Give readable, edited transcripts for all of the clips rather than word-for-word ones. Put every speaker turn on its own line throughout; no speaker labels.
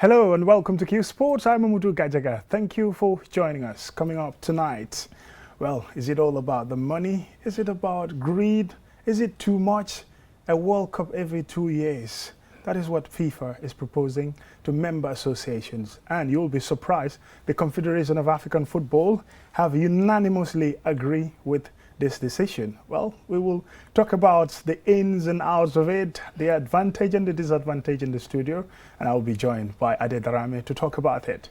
Hello and welcome to Qsports. I'm Amudu Gajaga. Thank you for joining us. Coming up tonight, well, is it all about the money? Is it about greed? Is it too much? A World Cup every 2 years. That is what FIFA is proposing to member associations. And you'll be surprised, the Confederation of African Football have unanimously agreed with this decision. Well, we will talk about the ins and outs of it, the advantage and the disadvantage in the studio, and I'll be joined by Adedarame to talk about it.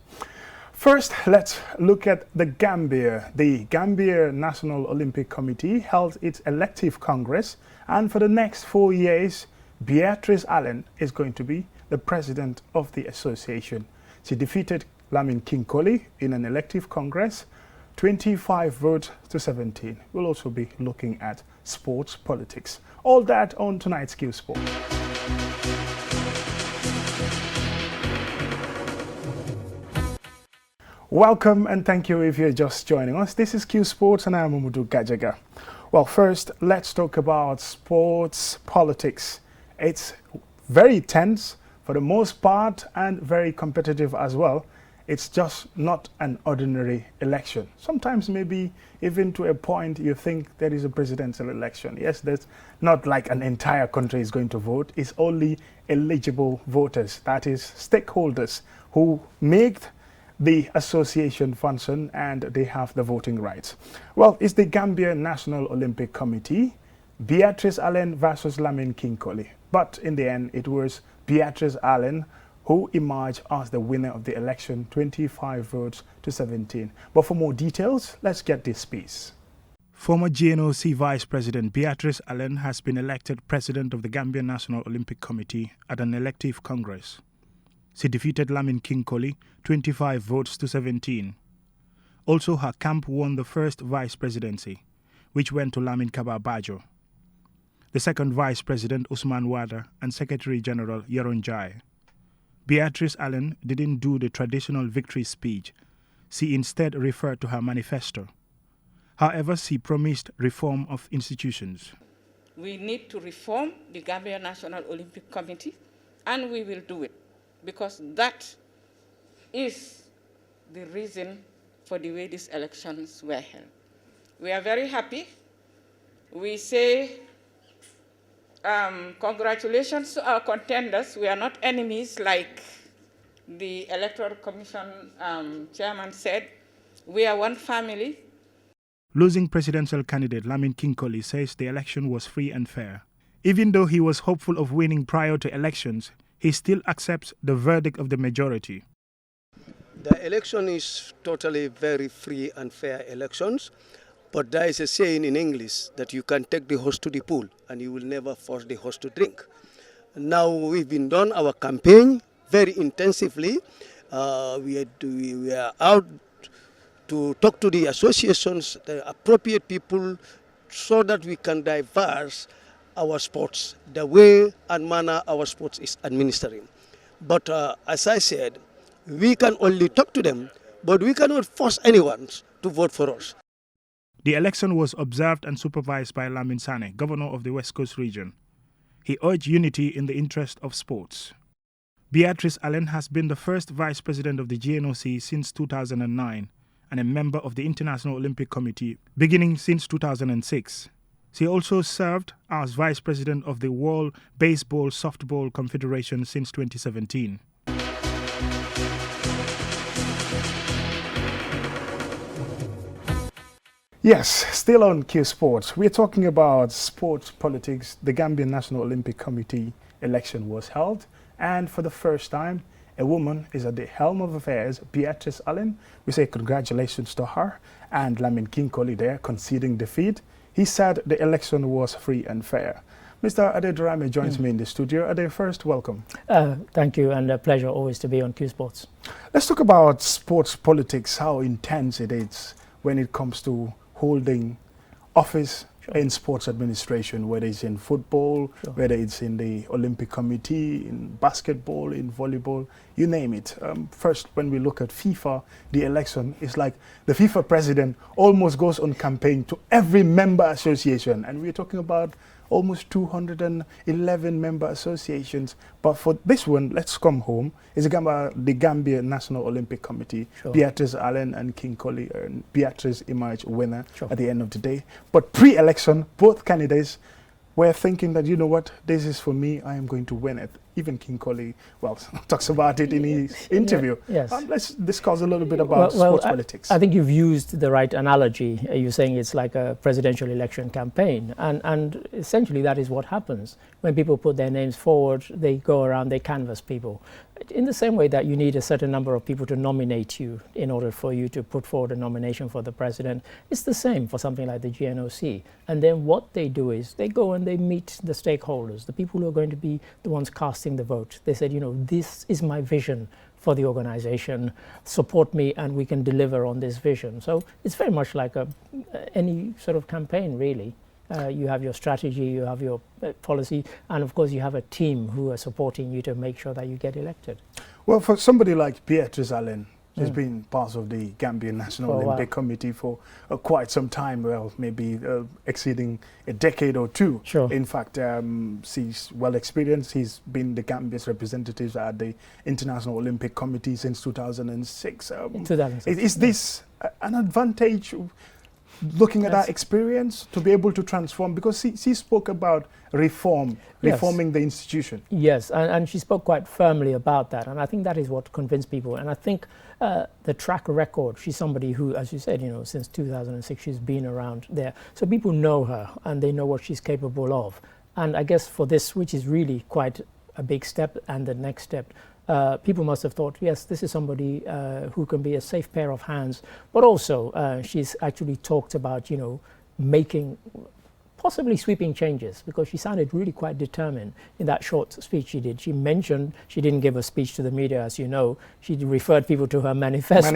First, let's look at the Gambia. The Gambia National Olympic Committee held its elective congress, and for the next 4 years, Beatrice Allen is going to be the president of the association. She defeated Lamin Kinkoli in an elective congress, 25 votes to 17. We'll also be looking at sports politics. All that on tonight's Qsports. Welcome and thank you if you're just joining us. This is Qsports and I'm Amudu Gajaga. Well, first, let's talk about sports politics. It's very tense for the most part and very competitive as well. It's just not an ordinary election. Sometimes maybe even to a point you think there is a presidential election. Yes, there's not like an entire country is going to vote. It's only eligible voters, that is stakeholders who make the association function and they have the voting rights. Well, it's the Gambia National Olympic Committee, Beatrice Allen versus Lamin Kinkoli. But in the end, it was Beatrice Allen who emerged as the winner of the election, 25 votes to 17. But for more details, let's get this piece. Former GNOC Vice President Beatrice Allen has been elected President of the Gambia National Olympic Committee at an elective Congress. She defeated Lamin Kinkoli, 25 votes to 17. Also, her camp won the first vice presidency, which went to Lamin Kababajo. The second Vice President Usman Wada and Secretary General Yaron Jai. Beatrice Allen didn't do the traditional victory speech. She instead referred to her manifesto. However, she promised reform of institutions.
We need to reform the Gambia National Olympic Committee, and we will do it, because that is the reason for the way these elections were held. We are very happy. We say congratulations to our contenders. We are not enemies, like the Electoral Commission chairman said. We are one family.
Losing presidential candidate Lamin Kinkoli says the election was free and fair. Even though he was hopeful of winning prior to elections, he still accepts the verdict of the majority.
The election is totally very free and fair elections. But there is a saying in English that you can take the horse to the pool and you will never force the horse to drink. Now we've been done our campaign very intensively. We are out to talk to the associations, the appropriate people, so that we can diverse our sports, the way and manner our sports is administering. But as I said, we can only talk to them, but we cannot force anyone to vote for us.
The election was observed and supervised by Lamin Sane, governor of the West Coast region. He urged unity in the interest of sports. Beatrice Allen has been the first vice president of the GNOC since 2009 and a member of the International Olympic Committee beginning since 2006. She also served as vice president of the World Baseball Softball Confederation since 2017. Yes, still on Qsports. We're talking about sports politics. The Gambian National Olympic Committee election was held, and for the first time, a woman is at the helm of affairs, Beatrice Allen. We say congratulations to her, and Lamin Kinkoli there conceding defeat. He said the election was free and fair. Mr. Adedarame joins me in the studio. Ade, first, welcome.
Thank you, and a pleasure always to be on Qsports.
Let's talk about sports politics, how intense it is when it comes to holding office in sports administration, whether it's in football, whether it's in the Olympic Committee, in basketball, in volleyball, you name it. First, when we look at FIFA, the election is like the FIFA president almost goes on campaign to every member association. And we're talking about almost 211 member associations. But for this one, let's come home, is the Gambia National Olympic Committee.
Sure.
Beatrice Allen and King Coley, Beatrice emerged winner
Sure.
at the end of the day. But pre-election, both candidates were thinking that, you know what, this is for me, I am going to win it. Even King Coley, well, talks about it in his interview.
Yes.
Let's discuss a little bit about sports politics.
I think you've used the right analogy. You're saying it's like a presidential election campaign. And essentially that is what happens. When people put their names forward, they go around, they canvass people. In the same way that you need a certain number of people to nominate you in order for you to put forward a nomination for the president, it's the same for something like the GNOC. And then what they do is they go and they meet the stakeholders, the people who are going to be the ones casting the vote. They said, you know, this is my vision for the organization, support me and we can deliver on this vision. So it's very much like any sort of campaign, really. You have your strategy, you have your policy, and of course you have a team who are supporting you to make sure that you get elected.
Well, for somebody like Beatrice Allen, she's been part of the Gambian National Olympic Committee for quite some time, well, maybe exceeding a decade or two.
Sure.
In fact, she's well experienced. He's been the Gambia's representative at the International Olympic Committee since 2006.
2006.
Is this an advantage, looking at that experience, to be able to transform? Because she spoke about reforming the institution.
Yes, and she spoke quite firmly about that, and I think that is what convinced people. And I think the track record, she's somebody who, as you said, you know, since 2006 she's been around there. So people know her and they know what she's capable of. And I guess for this, which is really quite a big step, and the next step, people must have thought, yes, this is somebody who can be a safe pair of hands. But also, she's actually talked about, you know, making possibly sweeping changes, because she sounded really quite determined in that short speech she did. She mentioned, she didn't give a speech to the media, as you know. She referred people to her manifesto.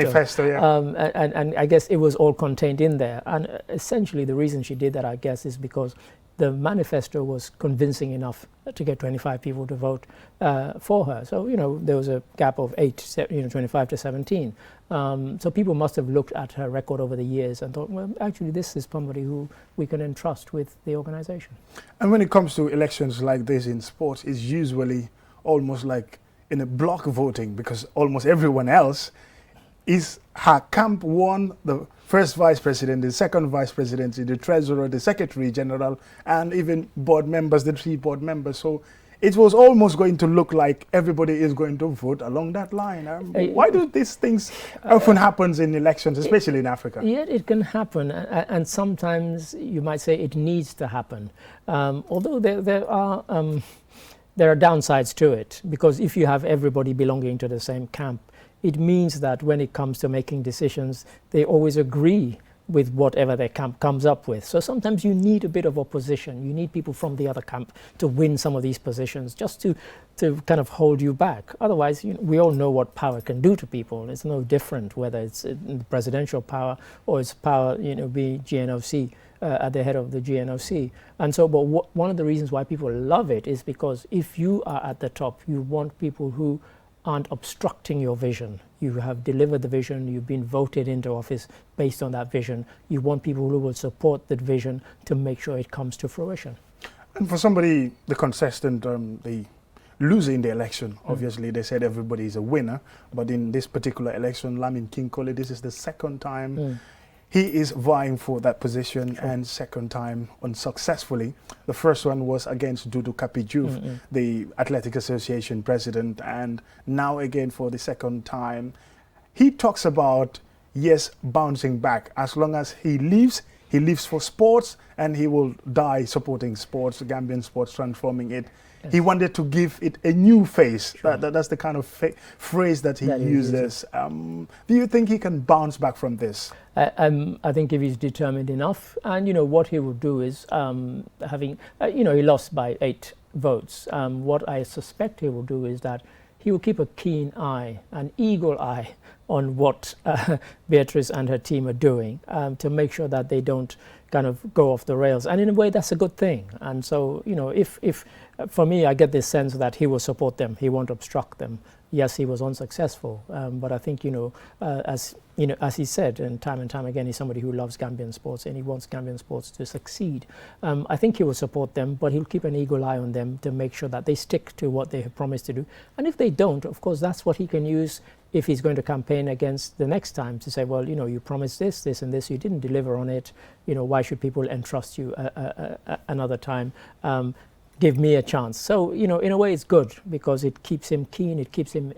And I guess it was all contained in there. And essentially the reason she did that, I guess, is because the manifesto was convincing enough to get 25 people to vote for her. So, you know, there was a gap of 25 to 17. So people must have looked at her record over the years and thought, well, actually, this is somebody who we can entrust with the organization. And
when it comes to elections like this in sports, it's usually almost like in a block voting, because almost everyone else is her camp won the first vice president, the second vice presidency, the treasurer, the secretary general, and even board members, the 3 board members. So it was almost going to look like everybody is going to vote along that line. Why do these things often happen in elections, especially in Africa?
Yeah, it can happen, and sometimes you might say it needs to happen. Although there are downsides to it, because if you have everybody belonging to the same camp, it means that when it comes to making decisions, they always agree with whatever their camp comes up with. So sometimes you need a bit of opposition. You need people from the other camp to win some of these positions, just to kind of hold you back. Otherwise, we all know what power can do to people. It's no different whether it's presidential power or it's power, be GNOC at the head of the GNOC. And so, but one of the reasons why people love it is because if you are at the top, you want people who aren't obstructing your vision. You have delivered the vision, you've been voted into office based on that vision. You want people who will support that vision to make sure it comes to fruition.
And for somebody, the contestant, they losing the election, obviously they said everybody is a winner, but in this particular election, Lamin King Coley, this is the second time he is vying for that position, and second time unsuccessfully. The first one was against Dudu Kapijuf, the Athletic Association president, and now again for the second time. He talks about, yes, bouncing back. As long as he lives for sports, and he will die supporting sports, Gambian sports, transforming it. Yes. He wanted to give it a new face. Sure. That's the kind of phrase that he uses. Do you think he can bounce back from this?
I think if he's determined enough, and what he will do is, he lost by 8 votes. What I suspect he will do is that he will keep a keen eye, an eagle eye, on what Beatrice and her team are doing to make sure that they don't kind of go off the rails. And in a way, that's a good thing. And so, if for me, I get this sense that he will support them. He won't obstruct them. Yes, he was unsuccessful, but I think, as he said, and time again, he's somebody who loves Gambian sports and he wants Gambian sports to succeed. I think he will support them, but he'll keep an eagle eye on them to make sure that they stick to what they have promised to do. And if they don't, of course, that's what he can use if he's going to campaign against the next time, to say, well, you promised this, this and this, you didn't deliver on it. Why should people entrust you another time? Give me a chance. So, in a way it's good because it keeps him keen, it keeps him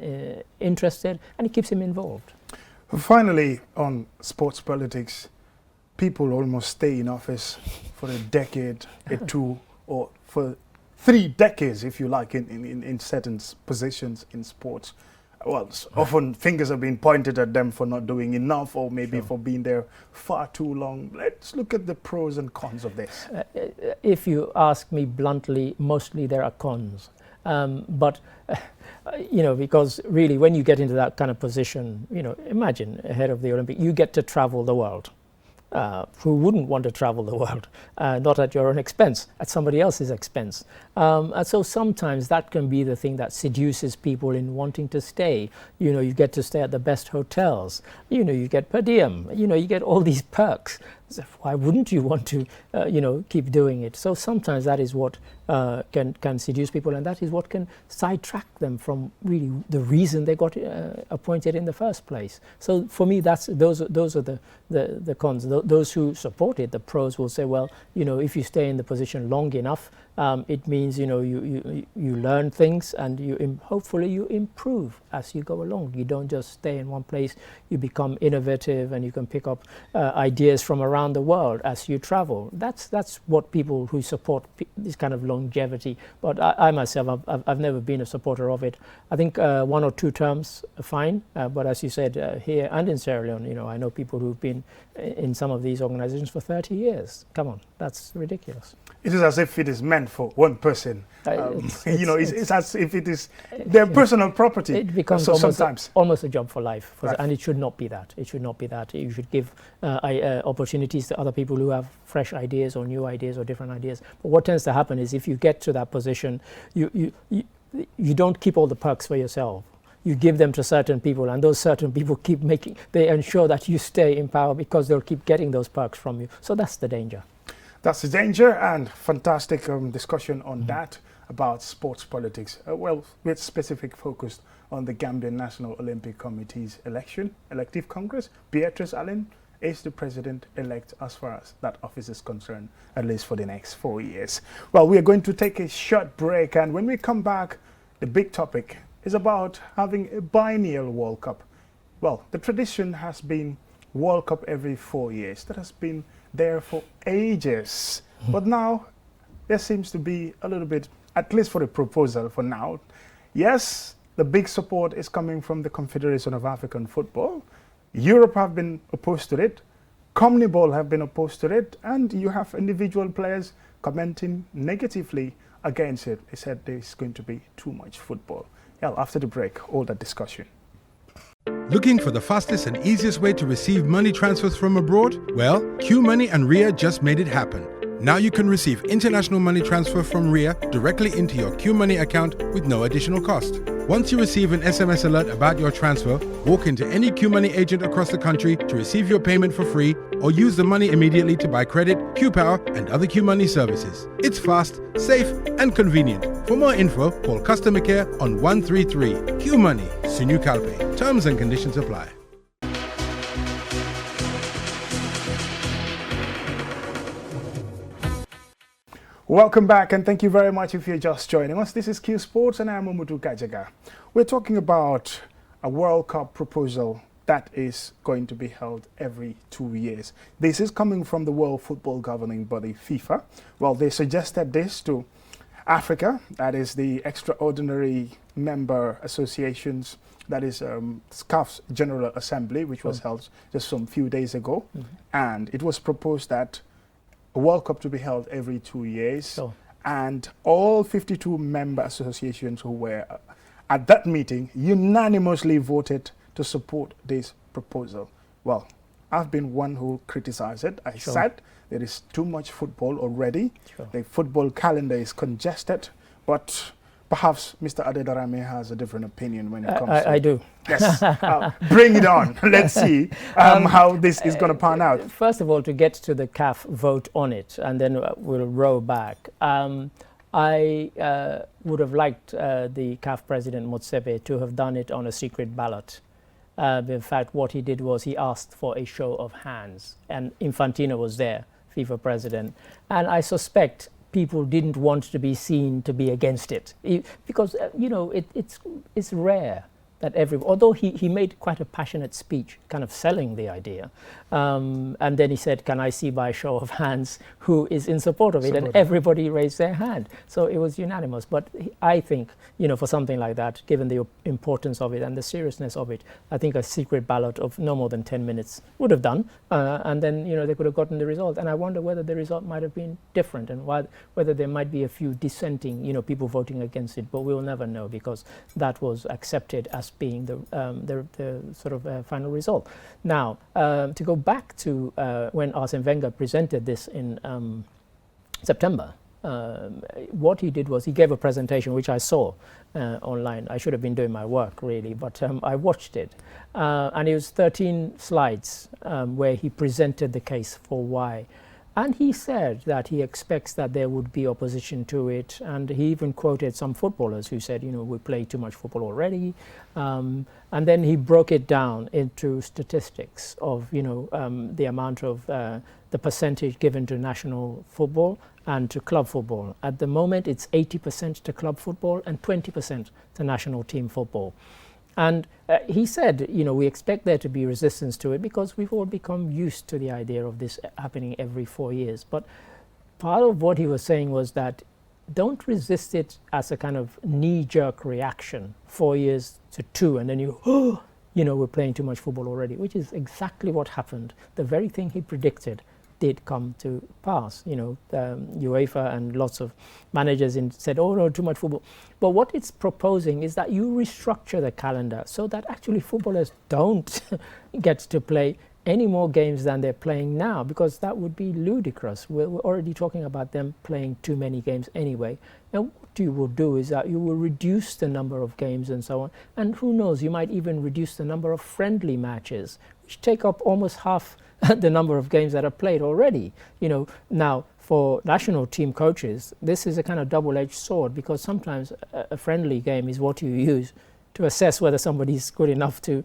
interested, and it keeps him involved.
Finally, on sports politics, people almost stay in office for a decade, two, or for 3 decades, if you like, in certain positions in sports. Well, often fingers are being pointed at them for not doing enough, or maybe for being there far too long. Let's look at the pros and cons of this.
If you ask me bluntly, mostly there are cons. But because really when you get into that kind of position, imagine ahead of the Olympic, you get to travel the world. Who wouldn't want to travel the world, not at your own expense, at somebody else's expense. And so sometimes that can be the thing that seduces people in wanting to stay. You get to stay at the best hotels, you get per diem, you get all these perks. So why wouldn't you want to, keep doing it? So sometimes that is what can seduce people, and that is what can sidetrack them from really the reason they got appointed in the first place. So for me, those are the cons. Those who support it, the pros, will say, well, if you stay in the position long enough, it means you learn things, and hopefully you improve as you go along. You don't just stay in one place. You become innovative, and you can pick up ideas from around the world as you travel. That's what people who support this kind of longevity. But I myself, I've never been a supporter of it. I think 1 or 2 terms are fine. But as you said, here and in Sierra Leone, I know people who've been in some of these organizations for 30 years. Come on, that's ridiculous.
It is as if it is meant for one person. It's as if it is their personal property.
It becomes almost a job for life,
Right.
And it should not be that. It should not be that. You should give opportunities to other people who have fresh ideas or new ideas or different ideas. But what tends to happen is if you get to that position, you don't keep all the perks for yourself. You give them to certain people, and those certain people they ensure that you stay in power because they'll keep getting those perks from you. So that's the danger.
That's the danger, and fantastic discussion on that about sports politics. With specific focus on the Gambian National Olympic Committee's elective Congress. Beatrice Allen is the president-elect as far as that office is concerned, at least for the next 4 years. Well, we are going to take a short break, and when we come back, the big topic is about having a biennial World Cup. Well, the tradition has been World Cup every 4 years. That has been there for ages. But now there seems to be a little bit, at least for the proposal for now. Yes, the big support is coming from the Confederation of African Football. Europe have been opposed to it. CONMEBOL have been opposed to it. And you have individual players commenting negatively against it. They said there's going to be too much football. Well, after the break, all that discussion.
Looking for the fastest and easiest way to receive money transfers from abroad? Well, QMoney and RIA just made it happen. Now you can receive international money transfer from RIA directly into your QMoney account with no additional cost. Once you receive an SMS alert about your transfer, walk into any QMoney agent across the country to receive your payment for free, or use the money immediately to buy credit, QPower, and other QMoney services. It's fast, safe, and convenient. For more info, call customer care on 133. QMoney, Sinu Calpe. Terms and conditions apply.
Welcome back, and thank you very much if you're just joining us. This is Qsports, and I'm Umudu Gajaga. We're talking about a World Cup proposal that is going to be held every 2 years. This is coming from the World Football Governing Body, FIFA. Well, they suggested this to Africa, that is the Extraordinary Member Associations, that is SCAF's General Assembly, which was held just some few days ago. And it was proposed that a World Cup to be held every 2 years, and all 52 member associations who were at that meeting unanimously voted to support this proposal. Well, I've been one who criticized it. I said there is too much football already. The football calendar is congested, But perhaps Mr. Adedarame has a different opinion when it comes to...
I do.
Yes, bring it on. Let's see how this is going to pan out.
First of all, to get to the CAF vote on it, and then we'll row back. I would have liked the CAF president, Motsepe, to have done it on a secret ballot. In fact, what he did was he asked for a show of hands, and Infantino was there, FIFA president, and I suspect people didn't want to be seen to be against it, because you know, it's rare that although he made quite a passionate speech, kind of selling the idea, and then he said, "Can I see by a show of hands who is in support of it?" And everybody raised their hand, so it was unanimous. But I think, you know, for something like that, given the importance of it and the seriousness of it, I think a secret ballot of no more than 10 minutes would have done, and then, you know, they could have gotten the result. And I wonder whether the result might have been different, and whether there might be a few dissenting, you know, people voting against it. But we will never know, because that was accepted as being the sort of final result. Now, to go back to when Arsene Wenger presented this in September, what he did was he gave a presentation which I saw online. I should have been doing my work really, but I watched it, and it was 13 slides where he presented the case for why. And he said that he expects that there would be opposition to it, and he even quoted some footballers who said, you know, we play too much football already. And then he broke it down into statistics of, you know, the amount of the percentage given to national football and to club football. At the moment, it's 80% to club football and 20% to national team football. And he said, you know, we expect there to be resistance to it because we've all become used to the idea of this happening every 4 years. But part of what he was saying was that don't resist it as a kind of knee-jerk reaction, 4 years to 2, and then you, oh, you know, we're playing too much football already, which is exactly what happened. The very thing he predicted did come to pass. You know, UEFA and lots of managers said, oh no, too much football. But what it's proposing is that you restructure the calendar so that actually footballers don't get to play any more games than they're playing now, because that would be ludicrous. We're already talking about them playing too many games anyway. And what you will do is that you will reduce the number of games and so on. And who knows, you might even reduce the number of friendly matches, which take up almost half the number of games that are played already. You know, now for national team coaches, this is a kind of double-edged sword, because sometimes a friendly game is what you use to assess whether somebody's good enough to,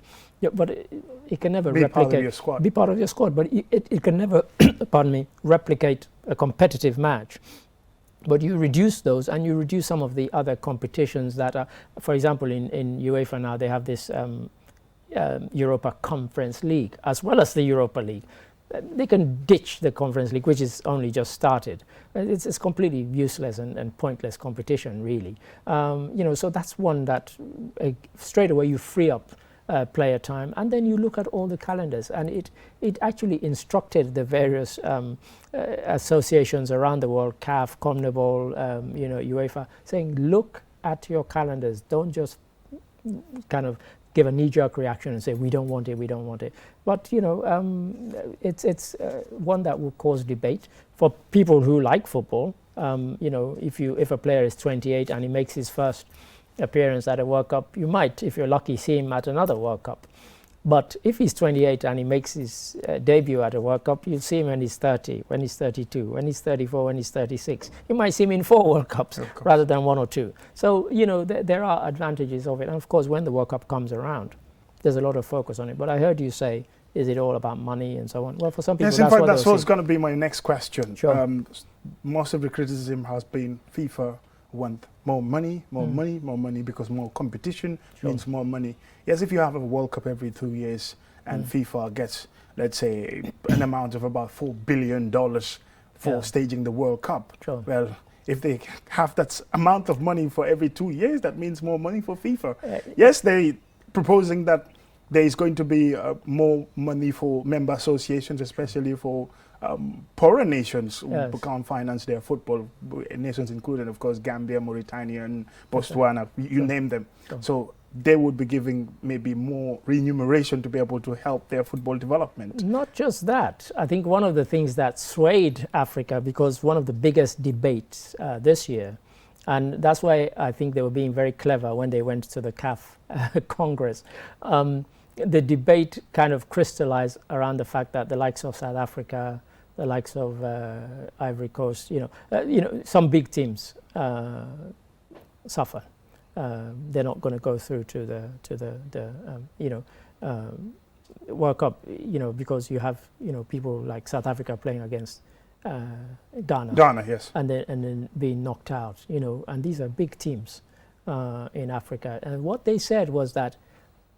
but it can never replicate.
Part of your squad.
Be part of your squad, but it can never, pardon me, replicate a competitive match. But you reduce those, and you reduce some of the other competitions that are, for example, in UEFA now they have this Europa Conference League as well as the Europa League. They can ditch the Conference League, which is only just started. It's completely useless and pointless competition, really. You know, so that's one that straight away you free up player time, and then you look at all the calendars, and it actually instructed the various associations around the world, CAF, CONMEBOL, you know, UEFA, saying, look at your calendars. Don't just kind of give a knee-jerk reaction and say we don't want it, we don't want it. But you know, it's one that will cause debate for people who like football. You know, if a player is 28 and he makes his first appearance at a World Cup, you might, if you're lucky, see him at another World Cup. But if he's 28 and he makes his debut at a World Cup, you'll see him when he's 30, when he's 32, when he's 34, when he's 36. You might see him in 4 World Cups rather than 1 or 2. So, you know, there are advantages of it. And of course, when the World Cup comes around, there's a lot of focus on it. But I heard you say, is it all about money and so on? Well, for some people,
yes, in fact, that's what's going to be my next question. Sure. Most of the criticism has been FIFA want more money, more money, because more competition means more money. Yes, if you have a World Cup every 2 years and FIFA gets, let's say, an amount of about $4 billion for staging the World Cup, well, if they have that amount of money for every 2 years, that means more money for FIFA. Yes, they're proposing that there is going to be more money for member associations, especially for poorer nations who can't finance their football, nations included, of course, Gambia, Mauritania, and Botswana, you name them. So they would be giving maybe more remuneration to be able to help their football development.
Not just that. I think one of the things that swayed Africa, because one of the biggest debates this year And that's why I think they were being very clever when they went to the CAF Congress. The debate kind of crystallized around the fact that the likes of South Africa, the likes of Ivory Coast, some big teams suffer. They're not going to go through to the World Cup, because you have people like South Africa playing against Ghana.
Ghana, yes.
And then being knocked out, and these are big teams in Africa. And what they said was that,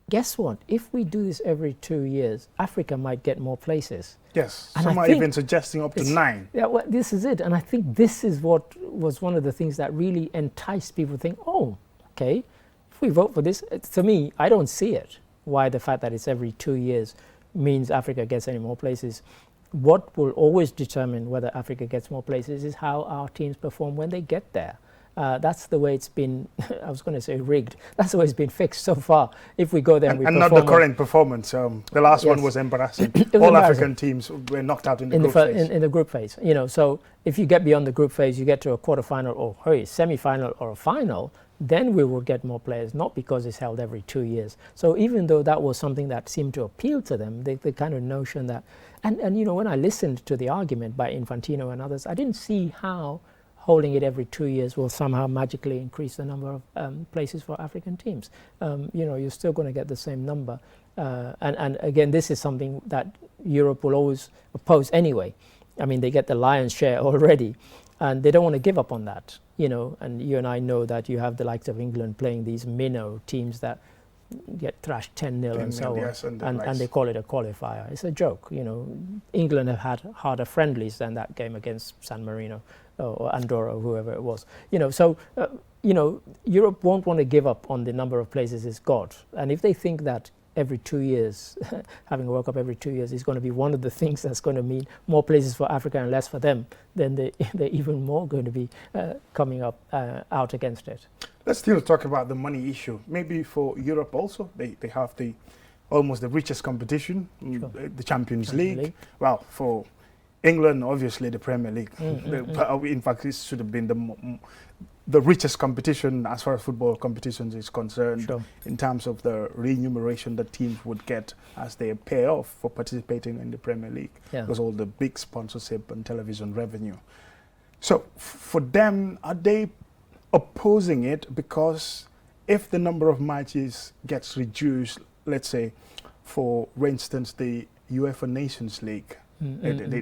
guess what? If we do this every 2 years, Africa might get more places.
Yes,
and
some are even suggesting up to 9.
Yeah, well, this is it. And I think this is what was one of the things that really enticed people to think, oh, okay, if we vote for this, to me, I don't see it. Why the fact that it's every 2 years means Africa gets any more places. What will always determine whether Africa gets more places is how our teams perform when they get there. That's the way it's been, I was going to say rigged, that's the way it's been fixed so far. If we go there and we
and
perform...
not the current performance. The last one was embarrassing. All African teams were knocked out in the group phase.
In the group phase. So if you get beyond the group phase, you get to a quarterfinal or semi-final or a final, then we will get more players, not because it's held every 2 years. So even though that was something that seemed to appeal to them, the kind of notion that... And when I listened to the argument by Infantino and others, I didn't see how holding it every 2 years will somehow magically increase the number of places for African teams. You're still going to get the same number. And again, this is something that Europe will always oppose anyway. I mean, they get the lion's share already, and they don't want to give up on that. And you and I know that you have the likes of England playing these minnow teams that get thrashed 10-0 and so on,
yes, and
they call it a qualifier. It's a joke. England have had harder friendlies than that game against San Marino or Andorra or whoever it was. Europe won't want to give up on the number of places it's got. And if they think that every 2 years, having a World Cup every 2 years is going to be one of the things that's going to mean more places for Africa and less for them, then they're even more going to be coming up out against it.
Let's still talk about the money issue. Maybe for Europe also, they have almost the richest competition, sure. The Champions League. Well, for England, obviously the Premier League. In fact, this should have been the richest competition as far as football competitions is concerned, sure. In terms of the remuneration that teams would get as they pay off for participating in the Premier League. Yeah. Because all the big sponsorship and television revenue. So for them, are they opposing it because if the number of matches gets reduced, let's say, for instance, the UEFA Nations League,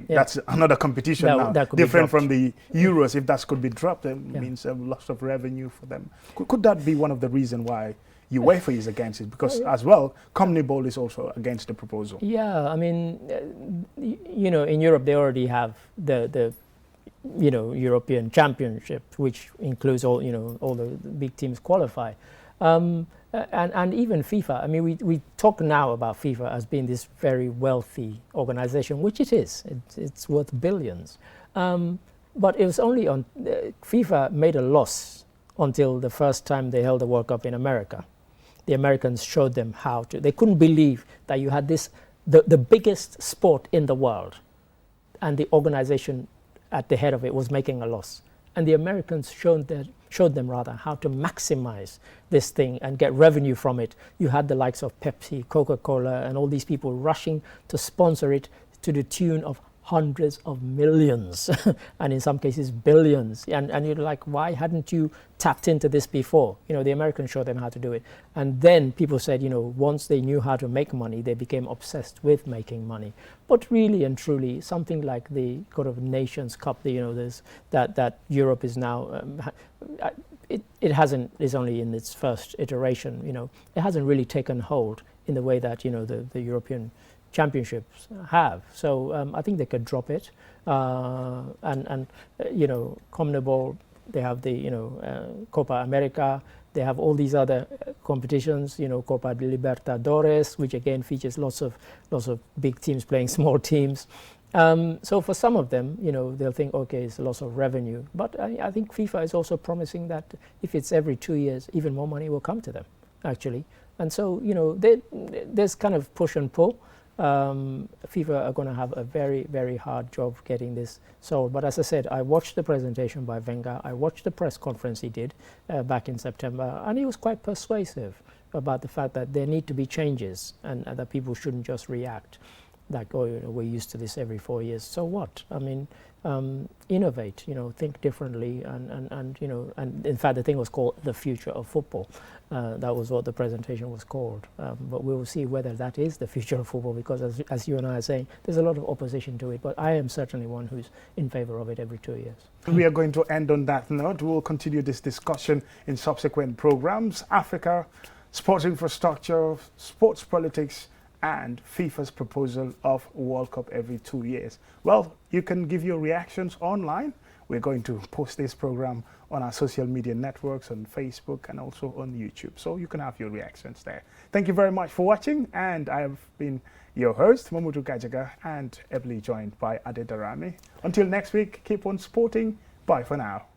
that's another competition now, different from the Euros. If that could be dropped, it means a loss of revenue for them. Could that be one of the reasons why UEFA is against it? Because as well, CONMEBOL is also against the proposal.
Yeah, I mean, in Europe they already have the European Championship, which includes all the big teams qualify. And even FIFA, I mean, we talk now about FIFA as being this very wealthy organization, which it is. It's worth billions. But it was only on FIFA made a loss until the first time they held the World Cup in America. The Americans showed them how to. They couldn't believe that you had the biggest sport in the world, and the organization at the head of it was making a loss. And the Americans showed them how to maximize this thing and get revenue from it. You had the likes of Pepsi, Coca-Cola, and all these people rushing to sponsor it to the tune of hundreds of millions, and in some cases billions. And you're like, why hadn't you tapped into this before? The Americans showed them how to do it. And then people said, once they knew how to make money, they became obsessed with making money. But really and truly, something like the kind of Nations Cup, there's that Europe is now, it's only in its first iteration, it hasn't really taken hold in the way that, the European championships have. So I think they could drop it. And CONMEBOL, they have the, Copa America, they have all these other competitions, Copa Libertadores, which again features lots of big teams playing small teams. So for some of them, they'll think, okay, it's a loss of revenue. But I think FIFA is also promising that if it's every 2 years, even more money will come to them, actually. And so, there's kind of push and pull. FIFA are going to have a very, very hard job getting this sold. But as I said, I watched the presentation by Wenger. I watched the press conference he did back in September, and he was quite persuasive about the fact that there need to be changes and that people shouldn't just react like, oh, you know, we're used to this every 4 years. So what? I mean, innovate, you know, think differently, and you know, and in fact the thing was called the future of football. That was what the presentation was called. But we will see whether that is the future of football, because as you and I are saying, there's a lot of opposition to it, but I am certainly one who's in favor of it every 2 years.
We are going to end on that note. We'll continue this discussion in subsequent programs. Africa, sports infrastructure, sports politics, and FIFA's proposal of World Cup every 2 years. Well, you can give your reactions online. We're going to post this program on our social media networks, on Facebook and also on YouTube. So you can have your reactions there. Thank you very much for watching. And I have been your host, Mamudu Gajaga, and ably joined by Ade Darami. Until next week, keep on sporting. Bye for now.